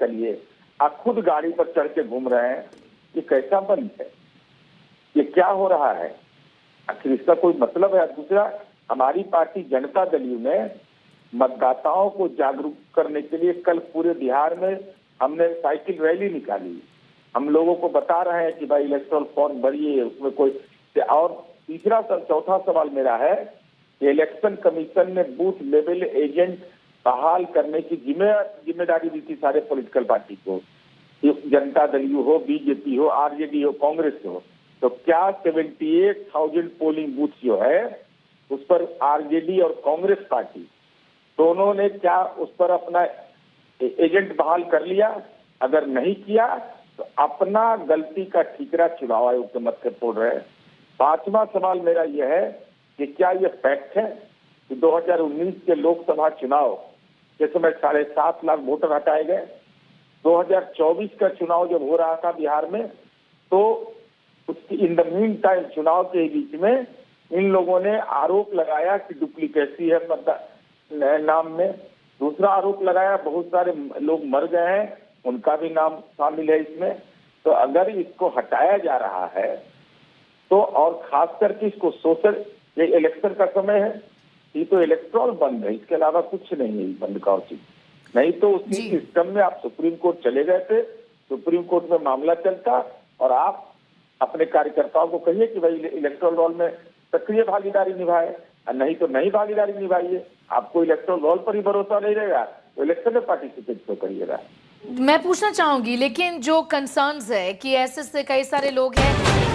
निकलिए, आप खुद गाड़ी पर चढ़ के घूम रहे हैं। ये कैसा बंद है? ये क्या हो रहा है? आखिर इसका कोई मतलब है? दूसरा, हमारी पार्टी जनता दल यू ने मतदाताओं को जागरूक करने के लिए कल पूरे बिहार में हमने साइकिल रैली निकाली। हम लोगों को बता रहे हैं कि भाई इलेक्टोरल फॉर्म भरिए, उसमें कोई। और चौथा सवाल मेरा है कि इलेक्शन कमीशन ने बूथ लेवल एजेंट बहाल करने की जिम्मेदारी दी थी सारे पॉलिटिकल पार्टी को, जनता दल यू हो, बीजेपी हो, आरजेडी हो, कांग्रेस हो। तो क्या 78,000 पोलिंग बूथ जो है उस पर आरजेडी और कांग्रेस पार्टी दोनों ने क्या उस पर अपना एजेंट बहाल कर लिया? अगर नहीं किया तो अपना गलती का ठीकरा चुनाव आयोग के मत से फोड़ रहे हैं। पांचवा सवाल मेरा यह है कि क्या यह फैक्ट है कि 2019 के लोकसभा चुनाव के समय 7.5 लाख वोटर हटाए गए? 2024 का चुनाव जब हो रहा था बिहार में, तो उसकी इन द मीन टाइम चुनाव के बीच में इन लोगों ने आरोप लगाया कि डुप्लीकेसी है मतदान नाम में। दूसरा आरोप लगाया बहुत सारे लोग मर गए हैं, उनका भी नाम शामिल है इसमें। तो अगर इसको हटाया जा रहा है तो, और खास करके इसको सोशल, ये इलेक्शन का समय है, ये तो इलेक्ट्रॉल बंद है, इसके अलावा कुछ नहीं है बंद का उचित। नहीं तो उसी सिस्टम में आप सुप्रीम कोर्ट चले गए थे, सुप्रीम कोर्ट में मामला चलता और आप अपने कार्यकर्ताओं को कहिए कि भाई इलेक्टोरल रोल में सक्रिय भागीदारी निभाए, और नहीं तो नहीं भागीदारी निभाइए। आपको इलेक्टोरल रोल पर ही भरोसा नहीं रहेगा तो इलेक्शन में पार्टिसिपेट तो करिएगा। मैं पूछना चाहूंगी, लेकिन जो कंसर्न्स है कि ऐसे कई सारे लोग हैं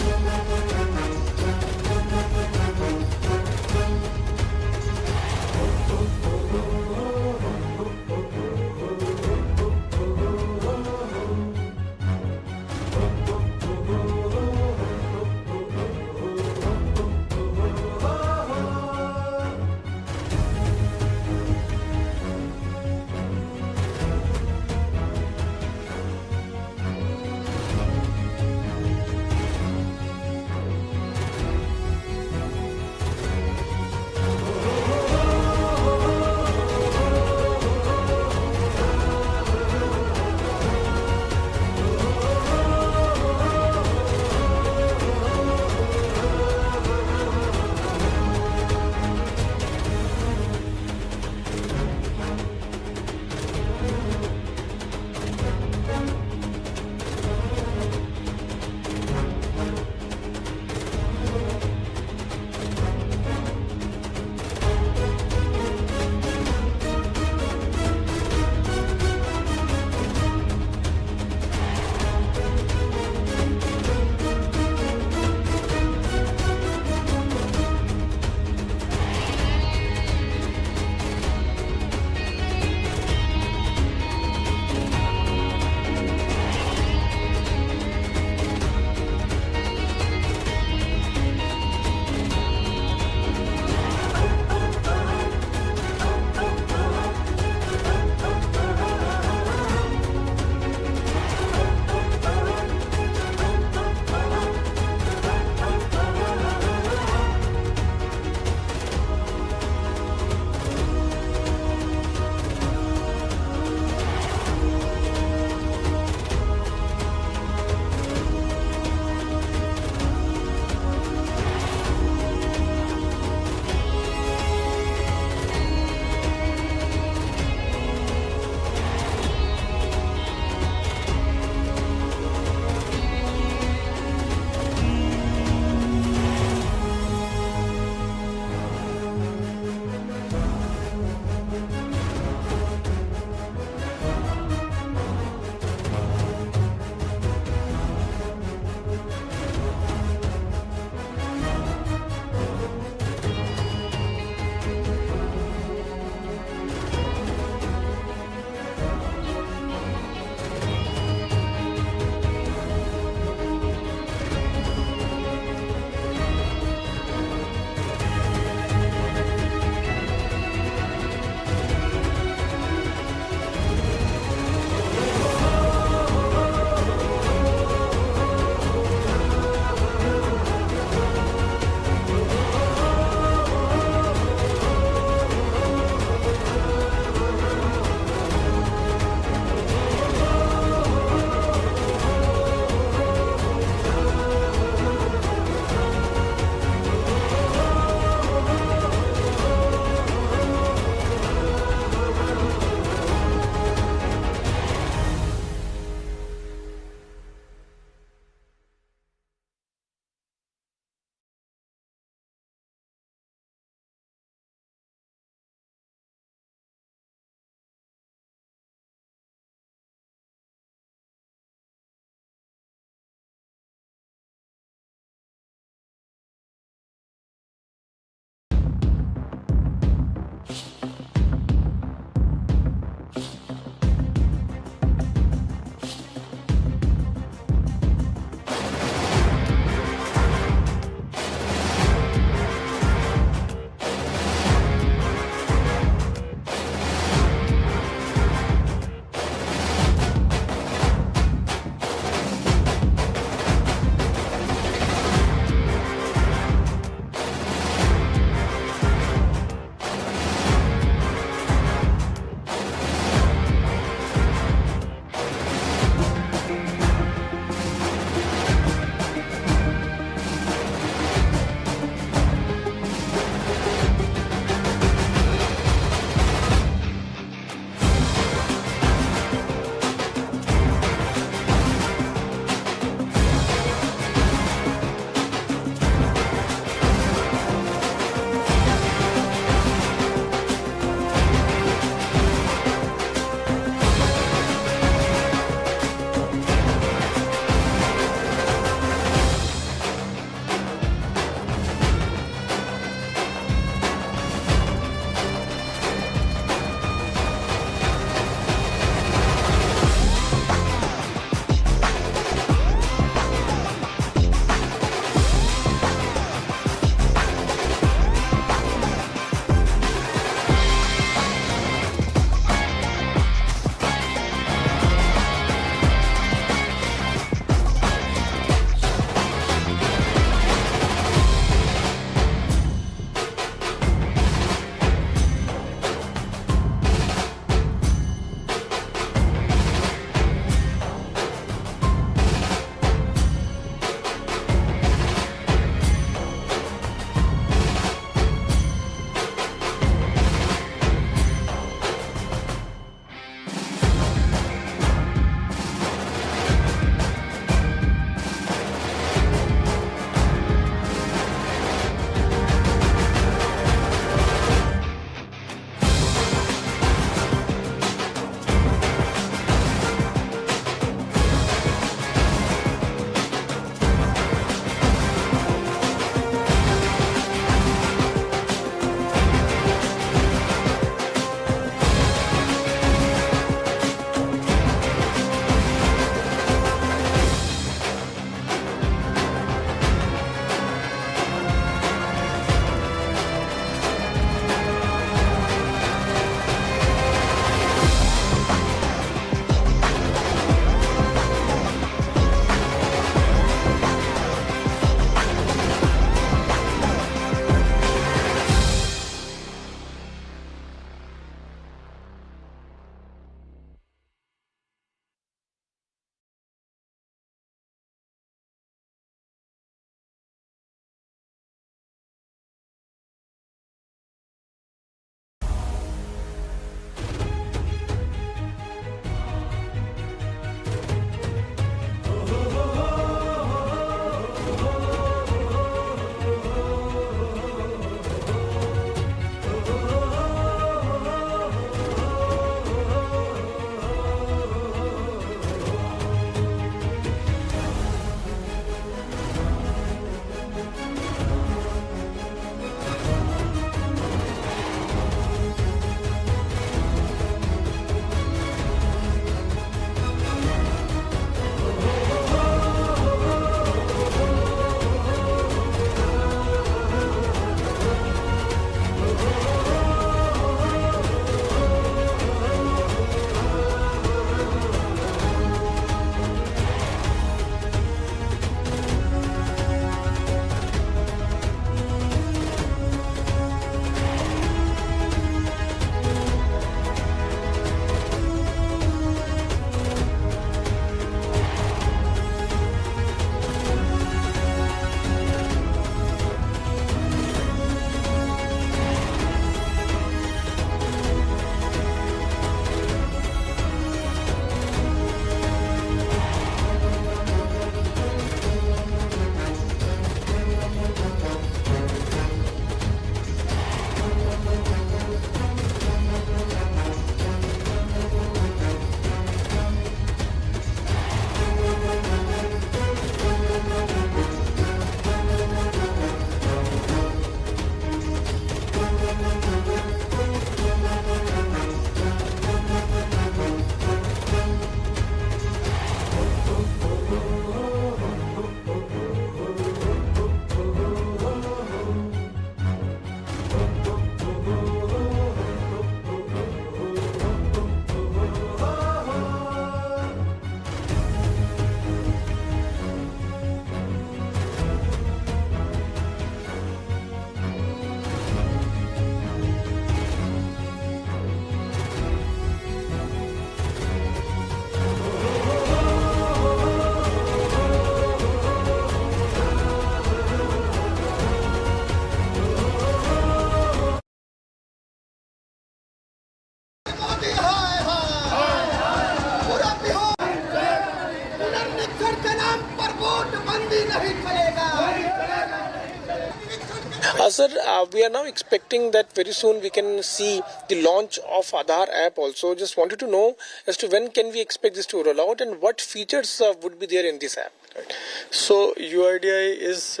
Sir, we are now expecting that very soon we can see the launch of Aadhaar app also. Just wanted to know as to when can we expect this to roll out and what features would be there in this app. Right. So UIDAI is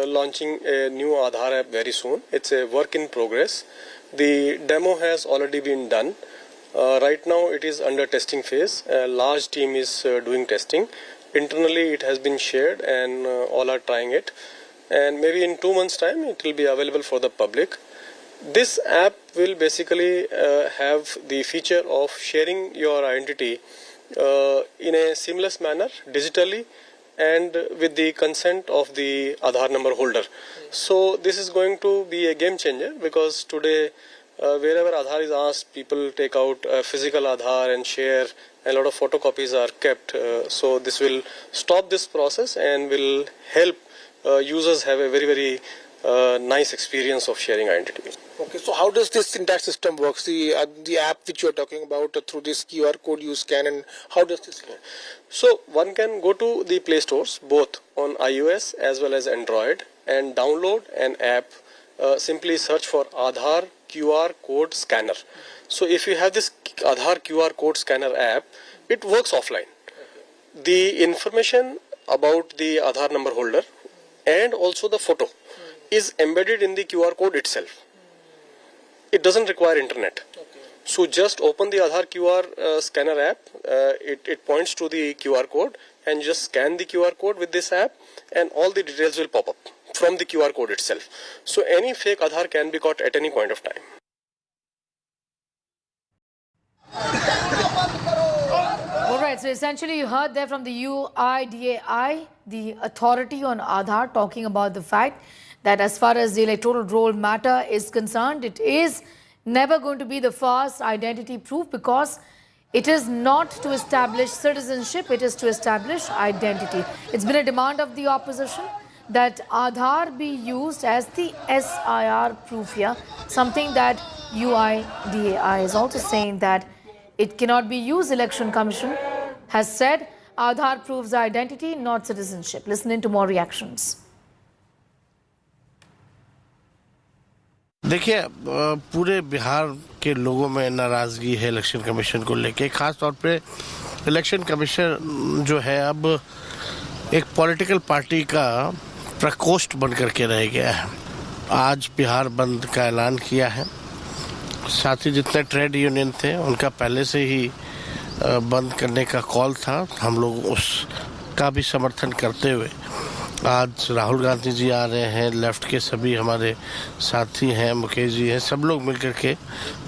launching a new Aadhaar app very soon. It's a work in progress. The demo has already been done. Right now it is under testing phase. A large team is doing testing. Internally it has been shared and all are trying it. And maybe in 2 months' time it will be available for the public. This app will basically have the feature of sharing your identity in a seamless manner digitally and with the consent of the Aadhaar number holder. So this is going to be a game changer because today wherever Aadhaar is asked, people take out a physical Aadhaar and share. A lot of photocopies are kept. So this will stop this process and will help users have a very, very nice experience of sharing identity. Okay, so how does this entire system work? The app which you are talking about, through this QR code you scan, and how does this work? So one can go to the Play Stores, both on iOS as well as Android, and download an app. Simply search for Aadhaar QR code scanner. So if you have this Aadhaar QR code scanner app, it works offline. The information about the Aadhaar number holder and also the photo is embedded in the QR code itself. It doesn't require internet. So just open the Aadhaar QR scanner app. It points to the QR code and just scan the QR code with this app and all the details will pop up from the QR code itself. So any fake Aadhaar can be caught at any point of time. Alright, so essentially you heard there from the UIDAI, the authority on Aadhaar, talking about the fact that as far as the electoral roll matter is concerned, it is never going to be the first identity proof because it is not to establish citizenship, it is to establish identity. It's been a demand of the opposition that Aadhaar be used as the SIR proof here, something that UIDAI is also saying that it cannot be used. Election Commission has said Aadhaar proves identity, not citizenship. Listen into more reactions. देखिए पूरे बिहार के लोगों में नाराज़गी है election commission को लेके। खास तौर पे इलेक्शन कमीशन जो है अब एक पॉलिटिकल पार्टी का प्रकोष्ठ बन करके रह गया है। आज बिहार बंद का ऐलान किया है। साथ ही जितने ट्रेड यूनियन थे उनका पहले से ही बंद करने का कॉल था। हम लोग उसका भी समर्थन करते हुए आज राहुल गांधी जी आ रहे हैं, लेफ्ट के सभी हमारे साथी हैं, मुकेश जी हैं, सब लोग मिलकर के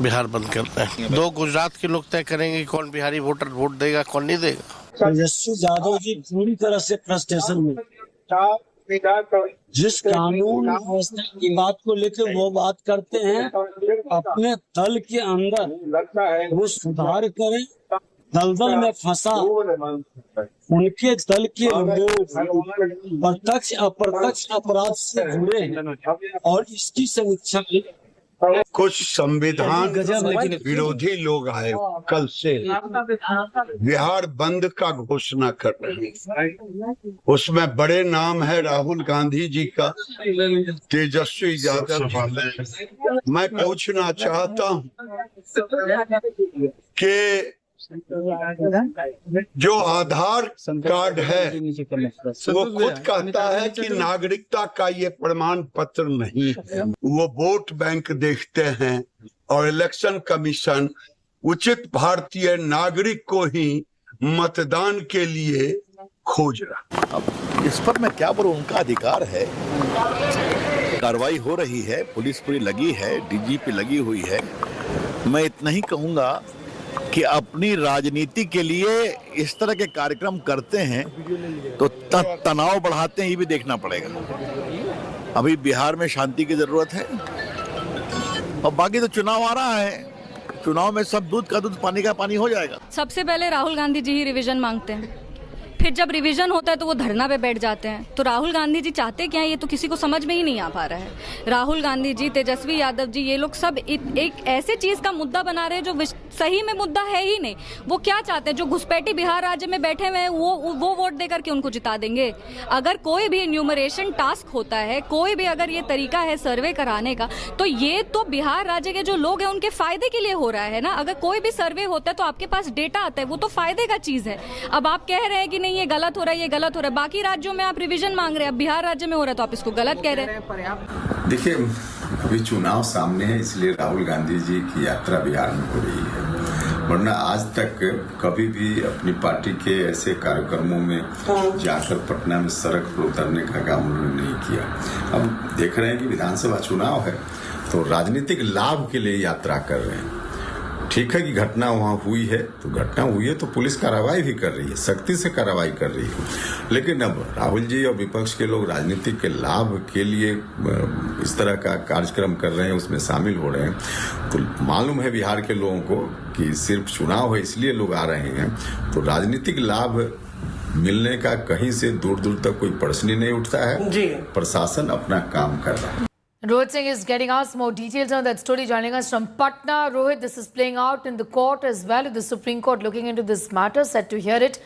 बिहार बंद कर रहे हैं। 2 गुजरात के लोग तय करेंगे कि कौन बिहारी वोटर वोट देगा, कौन नहीं देगा। तेजस्वी यादव जी पूरी तरह से फ्रस्ट्रेशन में, जिस कानून व्यवस्था की बात को लेकर वो बात करते हैं, अपने दल के अंदर वो सुधार करें। दलदल में फंसा उनके दल के लोग प्रत्यक्ष अप्रत्यक्ष अपराध से जुड़े हैं और इसकी समीक्षा कुछ संविधान विरोधी लोग आए कल से बिहार बंद का घोषणा कर रहे हैं। उसमें बड़े नाम है राहुल गांधी जी का, तेजस्वी यादव। मैं पूछना चाहता हूँ कि जो आधार कार्ड है वो खुद कहता है कि नागरिकता का ये प्रमाण पत्र नहीं है। वो वोट बैंक देखते हैं और इलेक्शन कमीशन उचित भारतीय नागरिक को ही मतदान के लिए खोज रहा। अब इस पर मैं क्या बोलूं, उनका अधिकार है। कार्रवाई हो रही है, पुलिस पूरी लगी है, डीजीपी लगी हुई है। मैं इतना ही कहूंगा कि अपनी राजनीति के लिए इस तरह के कार्यक्रम करते हैं तो तनाव बढ़ाते हैं, ये भी देखना पड़ेगा। अभी बिहार में शांति की जरूरत है और बाकी तो चुनाव आ रहा है, चुनाव में सब दूध का दूध पानी का पानी हो जाएगा। सबसे पहले राहुल गांधी जी ही रिवीजन मांगते हैं, फिर जब रिवीजन होता है तो वो धरना पे बैठ जाते हैं। तो राहुल गांधी जी चाहते क्या है, ये तो किसी को समझ में ही नहीं आ पा रहा है। राहुल गांधी जी, तेजस्वी यादव जी, ये लोग सब एक ऐसे चीज का मुद्दा बना रहे हैं जो सही में मुद्दा है ही नहीं। वो क्या चाहते हैं, जो घुसपैठी बिहार राज्य में बैठे हुए हैं वो वोट देकर के उनको जिता देंगे। अगर कोई भी इन्यूमरेशन टास्क होता है, कोई भी अगर ये तरीका है सर्वे कराने का, तो ये तो बिहार राज्य के जो लोग हैं उनके फायदे के लिए हो रहा है ना। अगर कोई भी सर्वे होता है तो आपके पास डेटा आता है, वो तो फायदे का चीज है। अब आप कह रहे हैं कि नहीं ये गलत हो रहा है, ये गलत हो रहा है। बाकी राज्यों में आप रिवीजन मांग रहे हैं, अब बिहार राज्य में हो रहा है तो आप इसको गलत कह रहे हैं। देखिए, अभी चुनाव सामने है, इसलिए राहुल गांधी जी की यात्रा बिहार में हो रही है, वरना आज तक कभी भी अपनी पार्टी के ऐसे कार्यक्रमों में जाकर पटना में सड़क पर उतरने का काम उन्होंने नहीं किया। अब देख रहे हैं कि विधानसभा चुनाव है तो राजनीतिक लाभ के लिए यात्रा कर रहे हैं। ठीक है कि घटना वहां हुई है, तो घटना हुई है तो पुलिस कार्रवाई भी कर रही है, सख्ती से कार्रवाई कर रही है। लेकिन अब राहुल जी और विपक्ष के लोग राजनीतिक के लाभ के लिए इस तरह का कार्यक्रम कर रहे हैं, उसमें शामिल हो रहे हैं। तो मालूम है बिहार के लोगों को कि सिर्फ चुनाव है इसलिए लोग आ रहे हैं, तो राजनीतिक लाभ मिलने का कहीं से दूर दूर तक कोई प्रश्न ही नहीं उठता है। प्रशासन अपना काम कर रहा है। Rohit Singh is getting us more details on that story, joining us from Patna. Rohit, this is playing out in the court as well. The Supreme Court looking into this matter, set to hear it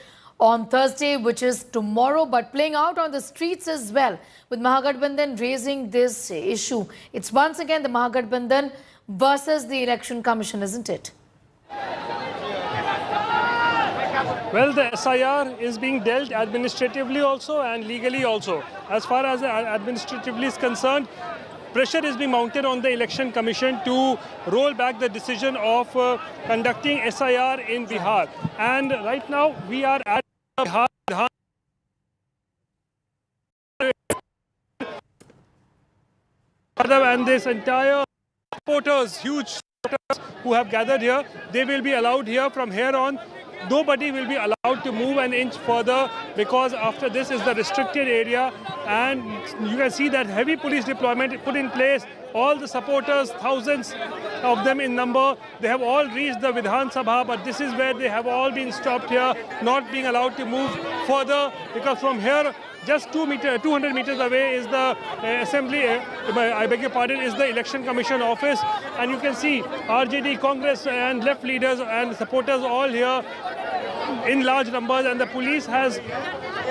on Thursday, which is tomorrow, but playing out on the streets as well, with Mahagathbandhan raising this issue. It's once again the Mahagathbandhan versus the Election Commission, isn't it? Well, the SIR is being dealt administratively also and legally also. As far as administratively is concerned, pressure is being mounted on the Election Commission to roll back the decision of conducting SIR in Bihar. And right now we are at Bihar. And this entire supporters, huge supporters who have gathered here, they will be allowed here from here on. Nobody will be allowed to move an inch further, because after this is the restricted area, and you can see that heavy police deployment put in place. All the supporters, thousands of them in number, they have all reached the Vidhan Sabha, but this is where they have all been stopped here, not being allowed to move further, because from here just 200 meters away is the assembly, I beg your pardon, is the Election Commission office, and you can see RJD, Congress and left leaders and supporters all here in large numbers, and the police has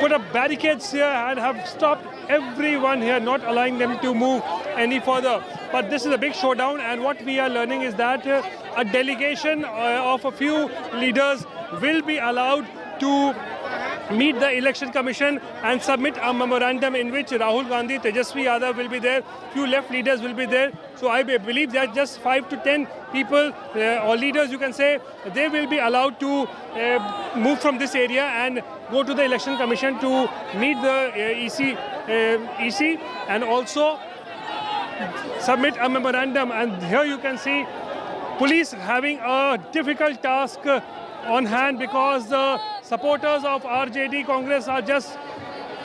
put up barricades here and have stopped everyone here, not allowing them to move any further. But this is a big showdown, and what we are learning is that a delegation of a few leaders will be allowed to meet the Election Commission and submit a memorandum in which Rahul Gandhi, Tejashwi Yadav will be there, few left leaders will be there. So I believe that just 5 to 10 people or leaders, you can say, they will be allowed to move from this area and go to the Election Commission to meet the EC and also submit a memorandum. And here you can see police having a difficult task on hand, because the supporters of RJD Congress are just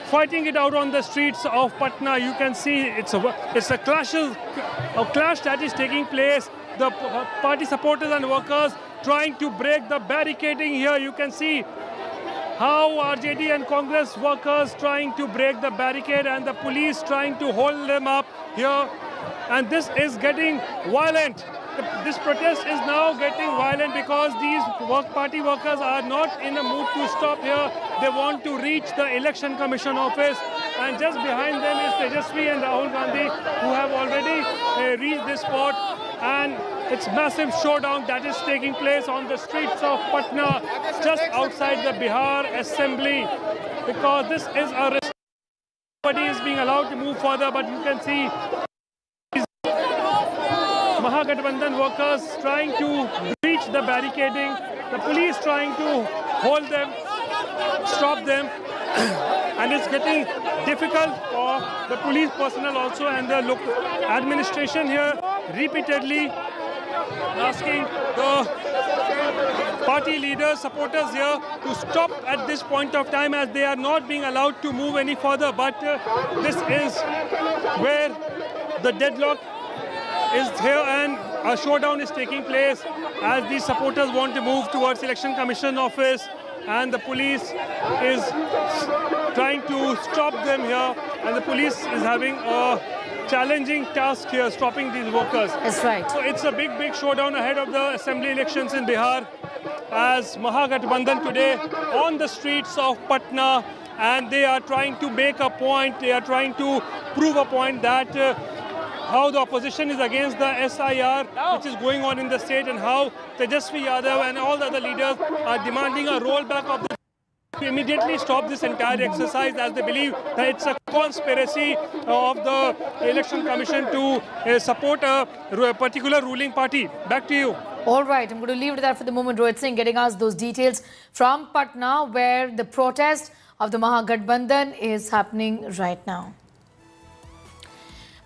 fighting it out on the streets of Patna. You can see it's a clash that is taking place. The party supporters and workers trying to break the barricading here. You can see how RJD and Congress workers trying to break the barricade and the police trying to hold them up here. And this is getting violent. This protest is now getting violent because these party workers are not in a mood to stop here. They want to reach the Election Commission office, and just behind them is Tejashwi and Rahul Gandhi, who have already reached this spot. And it's massive showdown that is taking place on the streets of Patna, just outside the Bihar Assembly, because this is a restriction. Nobody is being allowed to move further, but you can see Mahagathbandhan workers trying to breach the barricading, the police trying to hold them, stop them, and it's getting difficult for the police personnel also, and the local administration here repeatedly asking the party leaders, supporters here to stop at this point of time, as they are not being allowed to move any further. But this is where the deadlock is here, and a showdown is taking place as these supporters want to move towards Election Commission office. and the police is trying to stop them here, and the police is having a challenging task here, stopping these workers. That's right. So it's a big showdown ahead of the assembly elections in Bihar, as Mahagathbandhan today on the streets of Patna, and they are trying to make a point, they are trying to prove a point that how the opposition is against the SIR which is going on in the state, and how Tejashwi Yadav and all the other leaders are demanding a rollback of the to immediately stop this entire exercise, as they believe that it's a conspiracy of the election commission to support a particular ruling party. Back to you. All right, I'm going to leave it there for the moment. Rohit Singh getting us those details from Patna, where the protest of the Mahagathbandhan is happening right now.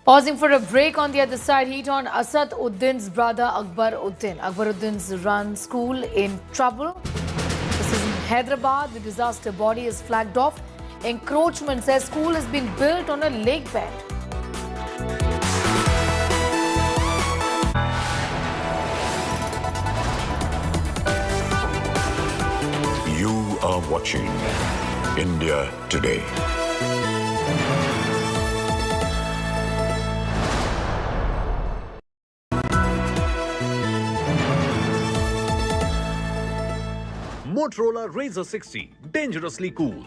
Pausing for a break. On the other side, heat on Asad Uddin's brother Akbar Uddin. Akbar Uddin's run school in trouble. This is in Hyderabad. The disaster body is flagged off. Encroachment says school has been built on a lake bed. You are watching India Today. Motorola Razr 60, dangerously cool.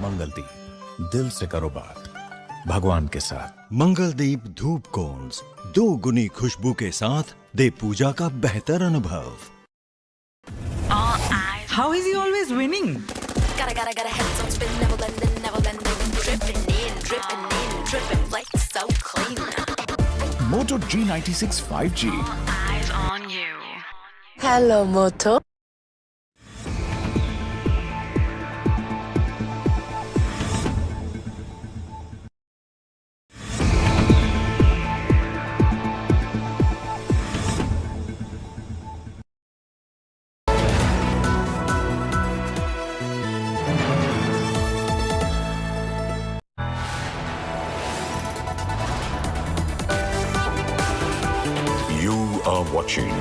Mangaldeep, दिल से करो बात भगवान के साथ। मंगलदीप धूप cons 2 गुनी खुशबू के साथ दे पूजा का बेहतर अनुभव। How is he always winning? Gotta head on spin, never blending, dripping like so clean. Moto G96 5G. Eyes on you. Hello, Moto. You are watching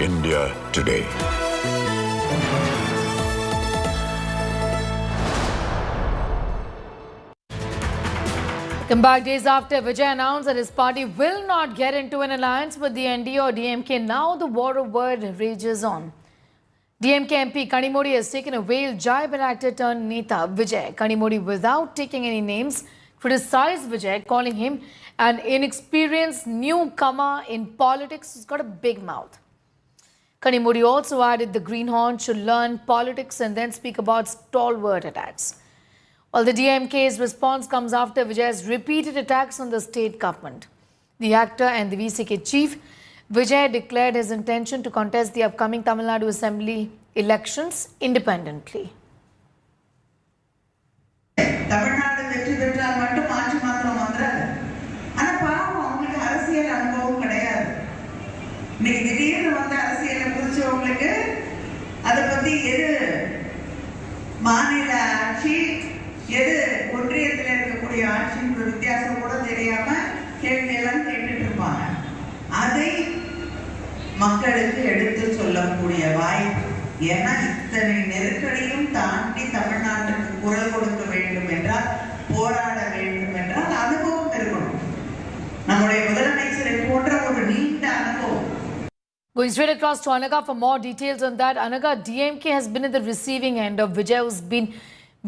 India Today. Come back days after Vijay announced that his party will not get into an alliance with the NDA or DMK. Now the war of word rages on. DMK MP Kanimodi has taken a veiled jibe at actor turned Neta Vijay. Kanimodi, without taking any names, criticized Vijay, calling him an inexperienced newcomer in politics who's got a big mouth. Kanimodi also added the greenhorn should learn politics and then speak about stalwart attacks. Well, the DMK's response comes after Vijay's repeated attacks on the state government. The actor and the VCK chief, Vijay, declared his intention to contest the upcoming Tamil Nadu Assembly elections independently. எது ஒன்றியத்தில் இருக்கக்கூடிய ஆட்சியின் வித்தியாசம் கூட தெரியாம கேள்வியெல்லாம் கேட்டுட்டு இருப்பாங்க. அதை மக்களுக்கு எடுத்து சொல்லக்கூடிய வாய்ப்பு, ஏன்னா இத்தனை நெருக்கடியும் தாண்டி தமிழ்நாட்டுக்கு குரல் கொடுக்க வேண்டும் என்றால், போராட வேண்டும் என்றால் அனுபவம் இருக்கணும். நம்முடைய முதலமைச்சரை போன்ற ஒரு நீண்ட அனுபவம். Going straight across to Anaga for more details on that. Anaga, DMK has been at the receiving end of Vijay, who's been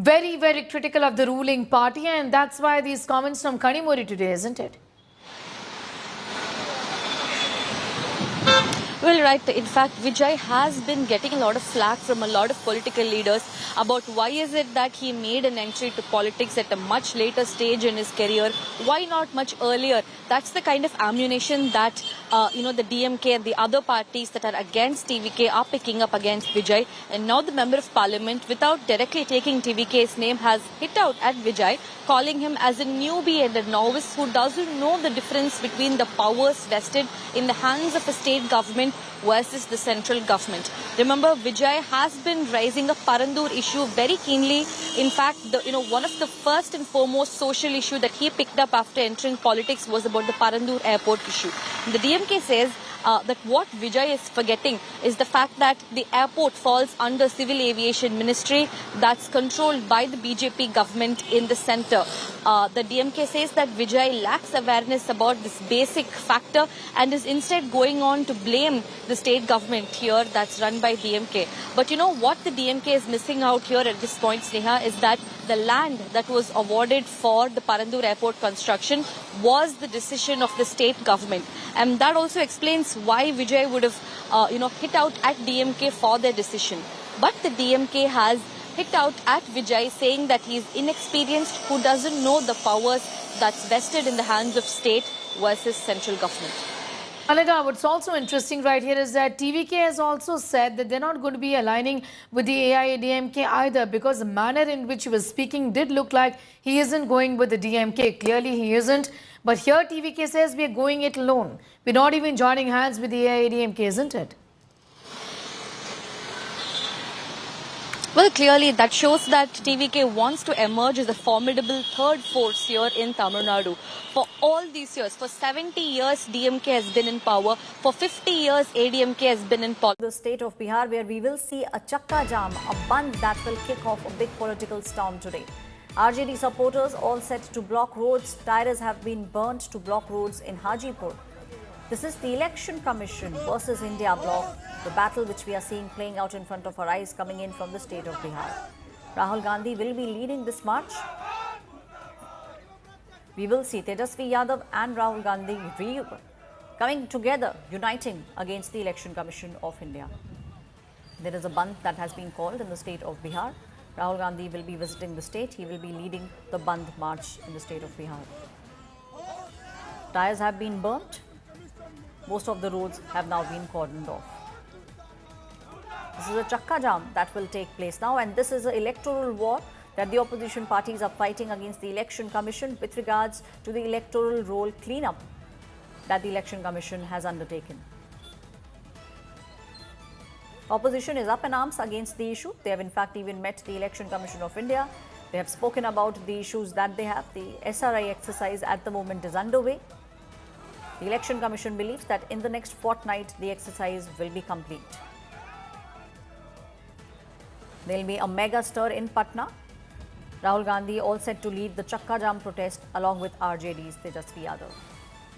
very, very critical of the ruling party, and that's why these comments from Kanimodi today, isn't it? Well, right. In fact, Vijay has been getting a lot of flack from a lot of political leaders about why is it that he made an entry to politics at a much later stage in his career. Why not much earlier? That's the kind of ammunition that, the DMK and the other parties that are against TVK are picking up against Vijay. And now the Member of Parliament, without directly taking TVK's name, has hit out at Vijay, calling him as a newbie and a novice who doesn't know the difference between the powers vested in the hands of a state government versus the central government. Remember, Vijay has been raising a Parandur issue very keenly. In fact, one of the first and foremost social issue that he picked up after entering politics was about the Parandur airport issue. The DMK says that what Vijay is forgetting is the fact that the airport falls under Civil Aviation Ministry that's controlled by the BJP government in the centre. The DMK says that Vijay lacks awareness about this basic factor and is instead going on to blame the state government here that's run by DMK. But you know what the DMK is missing out here at this point, Sneha, is that the land that was awarded for the Parandur airport construction was the decision of the state government. And that also explains why Vijay would have, hit out at DMK for their decision. But the DMK has hit out at Vijay saying that he is inexperienced, who doesn't know the powers that's vested in the hands of state versus central government. Malaga, what's also interesting right here is that TVK has also said that they're not going to be aligning with the AIADMK either, because the manner in which he was speaking did look like he isn't going with the DMK. Clearly he isn't. But here TVK says we're going it alone. We're not even joining hands with the AIADMK, isn't it? Well, clearly that shows that TVK wants to emerge as a formidable third force here in Tamil Nadu. For all these years, for 70 years, DMK has been in power. For 50 years, ADMK has been in power. The state of Bihar, where we will see a Chakka Jam, a Bandh that will kick off a big political storm today. RJD supporters all set to block roads. Tyres have been burnt to block roads in Hajipur. This is the Election Commission versus India bloc, the battle which we are seeing playing out in front of our eyes coming in from the state of Bihar. Rahul Gandhi will be leading this march. We will see Tejashwi Yadav and Rahul Gandhi coming together, uniting against the Election Commission of India. There is a Bandh that has been called in the state of Bihar. Rahul Gandhi will be visiting the state. He will be leading the Bandh march in the state of Bihar. Tyres have been burnt. Most of the roads have now been cordoned off. This is a Chakka Jam that will take place now, and this is an electoral war that the opposition parties are fighting against the Election Commission with regards to the electoral roll cleanup that the Election Commission has undertaken. Opposition is up in arms against the issue. They have in fact even met the Election Commission of India. They have spoken about the issues that they have. The SRI exercise at the moment is underway. The Election Commission believes that in the next fortnight, the exercise will be complete. There will be a mega stir in Patna. Rahul Gandhi all set to lead the Chakka Jam protest along with RJD's Tejashwi Yadav.